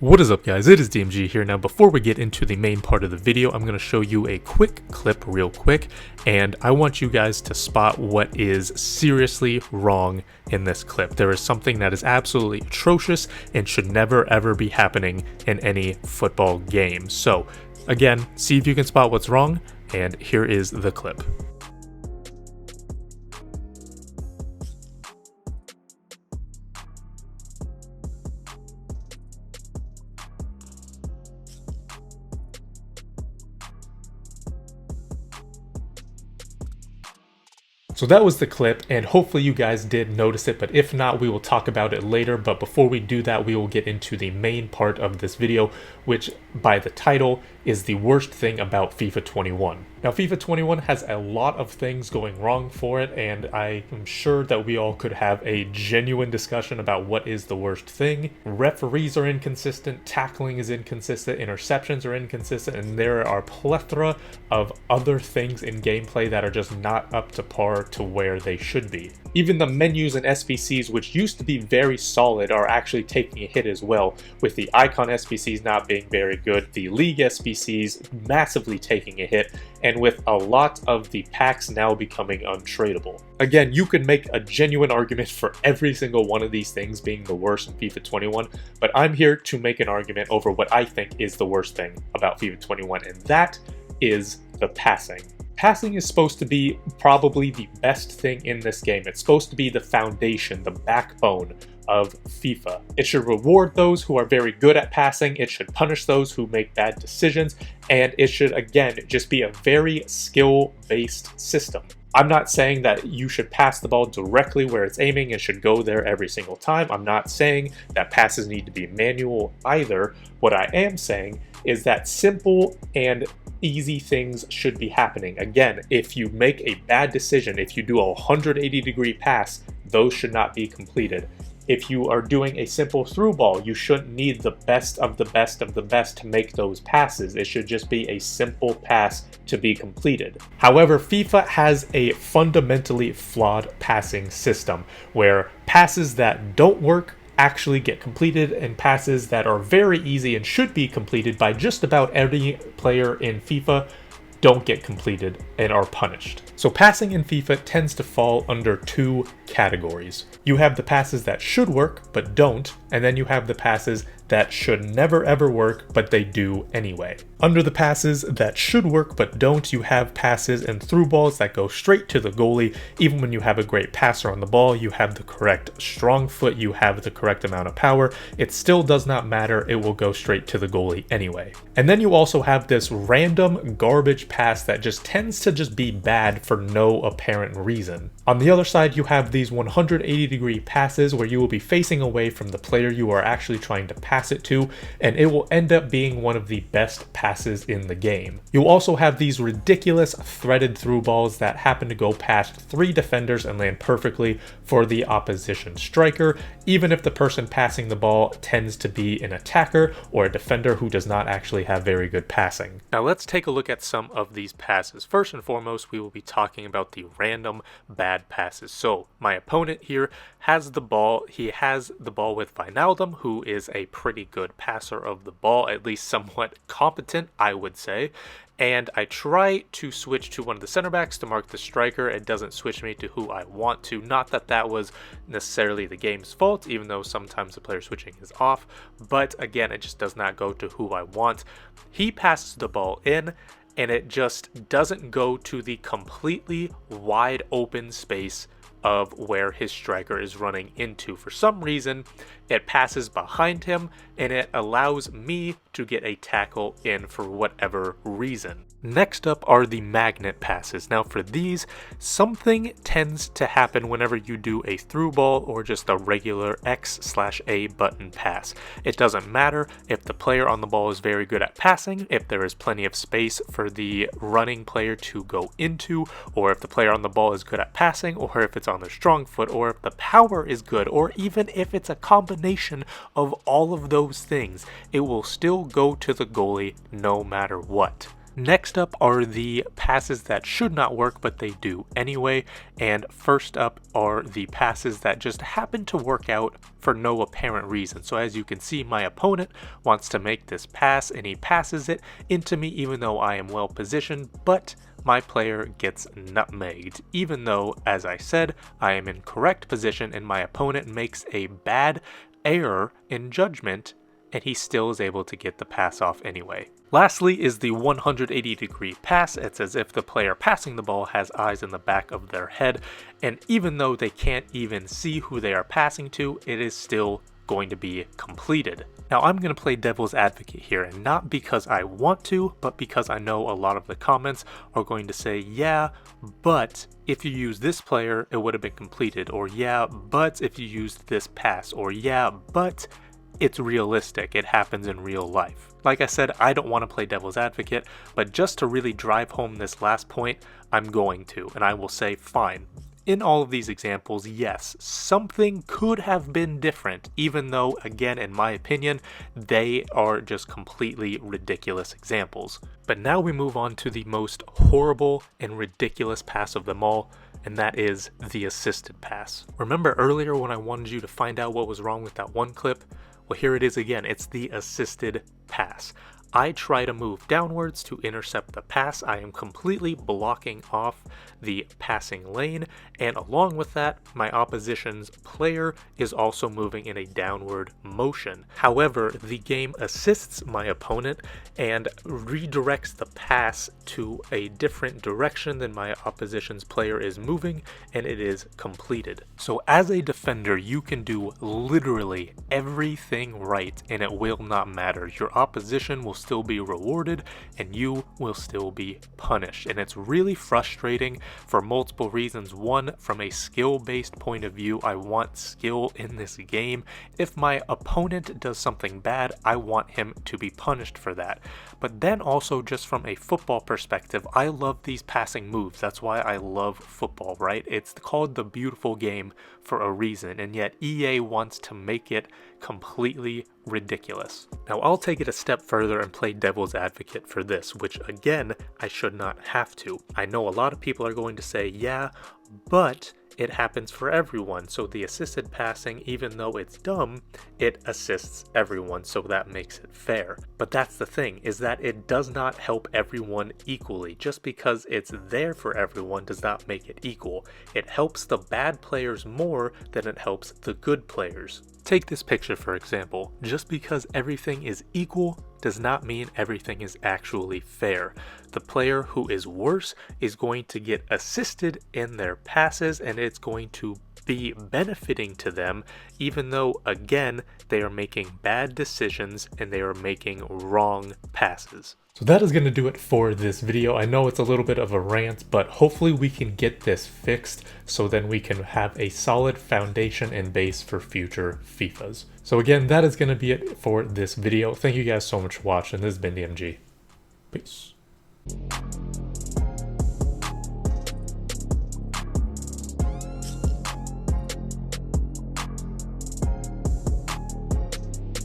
What is up, guys? It is DMG here. Now, before we get into the main part of the video, I'm going to show you a quick clip real quick, and I want you guys to spot what is seriously wrong in this clip. There is something that is absolutely atrocious and should never ever be happening in any football game. So, again, see if you can spot what's wrong, and here is the clip. So that was the clip, and hopefully you guys did notice it, but if not, we will talk about it later. But before we do that, we will get into the main part of this video, which by the title is the worst thing about FIFA 21. Now, FIFA 21 has a lot of things going wrong for it, and I am sure that we all could have a genuine discussion about what is the worst thing. Referees are inconsistent, tackling is inconsistent, interceptions are inconsistent, and there are a plethora of other things in gameplay that are just not up to par to where they should be. Even the menus and SBCs, which used to be very solid, are actually taking a hit as well, with the icon SBCs not being very good, the league SBCs massively taking a hit, and with a lot of the packs now becoming untradeable. Again, you can make a genuine argument for every single one of these things being the worst in FIFA 21, but I'm here to make an argument over what I think is the worst thing about FIFA 21, and that is the passing. Passing is supposed to be probably the best thing in this game. It's supposed to be the foundation, the backbone of FIFA. It should reward those who are very good at passing, it should punish those who make bad decisions, and it should, again, just be a very skill-based system. I'm not saying that you should pass the ball directly where it's aiming and should go there every single time. I'm not saying that passes need to be manual either. What I am saying is that simple and easy things should be happening. Again, if you make a bad decision, if you do a 180-degree pass, those should not be completed. If you are doing a simple through ball, you shouldn't need the best of the best of the best to make those passes. It should just be a simple pass to be completed. However, FIFA has a fundamentally flawed passing system where passes that don't work actually get completed, and passes that are very easy and should be completed by just about every player in FIFA don't get completed and are punished. So passing in FIFA tends to fall under two categories. You have the passes that should work but don't, and then you have the passes that should never ever work but they do anyway. Under the passes that should work but don't, you have passes and through balls that go straight to the goalie. Even when you have a great passer on the ball, you have the correct strong foot, you have the correct amount of power, it still does not matter, it will go straight to the goalie anyway. And then you also have this random garbage pass that just tends to just be bad for no apparent reason. On the other side, you have these 180-degree passes where you will be facing away from the player you are actually trying to pass it to, and it will end up being one of the best passes in the game. You'll also have these ridiculous threaded through balls that happen to go past 3 defenders and land perfectly for the opposition striker, even if the person passing the ball tends to be an attacker or a defender who does not actually have very good passing. Now let's take a look at some of these passes. First and foremost, we will be talking about the random bad passes. So my opponent here has the ball. He has the ball with Wijnaldum, who is a pretty good passer of the ball, at least somewhat competent, I would say. And I try to switch to one of the center backs to mark the striker. It doesn't switch me to who I want to. Not that that was necessarily the game's fault, even though sometimes the player switching is off. But again, it just does not go to who I want. He passes the ball in, and it just doesn't go to the completely wide open space of where his striker is running into. For some reason, it passes behind him, and it allows me to get a tackle in for whatever reason. Next up are the magnet passes. Now for these, something tends to happen whenever you do a through ball or just a regular X/A button pass. It doesn't matter if the player on the ball is very good at passing, if there is plenty of space for the running player to go into, or if the player on the ball is good at passing, or if it's on their strong foot, or if the power is good, or even if it's a combination of all of those things, it will still go to the goalie no matter what. Next up are the passes that should not work, but they do anyway. And first up are the passes that just happen to work out for no apparent reason. So as you can see, my opponent wants to make this pass and he passes it into me even though I am well positioned, but my player gets nutmegged, even though, as I said, I am in correct position and my opponent makes a bad error in judgment and he still is able to get the pass off anyway. Lastly is the 180-degree pass. It's as if the player passing the ball has eyes in the back of their head, and even though they can't even see who they are passing to, it is still going to be completed. Now I'm going to play devil's advocate here, and not because I want to, but because I know a lot of the comments are going to say, yeah, but if you use this player, it would have been completed, or yeah, but if you used this pass, or yeah, but it's realistic, it happens in real life. Like I said, I don't want to play devil's advocate, but just to really drive home this last point, I'm going to, and I will say, fine. In all of these examples, yes, something could have been different, even though, again, in my opinion, they are just completely ridiculous examples. But now we move on to the most horrible and ridiculous pass of them all, and that is the assisted pass. Remember earlier when I wanted you to find out what was wrong with that one clip? Well, here it is again. It's the assisted pass. I try to move downwards to intercept the pass. I am completely blocking off the passing lane, and along with that, my opposition's player is also moving in a downward motion. However, the game assists my opponent and redirects the pass to a different direction than my opposition's player is moving, and it is completed. So as a defender, you can do literally everything right, and it will not matter. Your opposition will still be rewarded and you will still be punished, and it's really frustrating for multiple reasons. One, from a skill-based point of view, I want skill in this game. If my opponent does something bad, I want him to be punished for that. But then also just from a football perspective, I love these passing moves. That's why I love football, right? It's called the beautiful game for a reason, and yet EA wants to make it completely ridiculous. Now I'll take it a step further and play devil's advocate for this, which again, I should not have to. I know a lot of people are going to say, yeah, but it happens for everyone. So the assisted passing, even though it's dumb, it assists everyone, so that makes it fair. But that's the thing, is that it does not help everyone equally. Just because it's there for everyone does not make it equal. It helps the bad players more than it helps the good players. Take this picture for example. Just because everything is equal does not mean everything is actually fair. The player who is worse is going to get assisted in their passes, and it's going to be benefiting to them, even though, again, they are making bad decisions and they are making wrong passes. So that is going to do it for this video. I know it's a little bit of a rant, but hopefully we can get this fixed so then we can have a solid foundation and base for future FIFAs. So again, that is going to be it for this video. Thank you guys so much for watching. This has been DMG. Peace.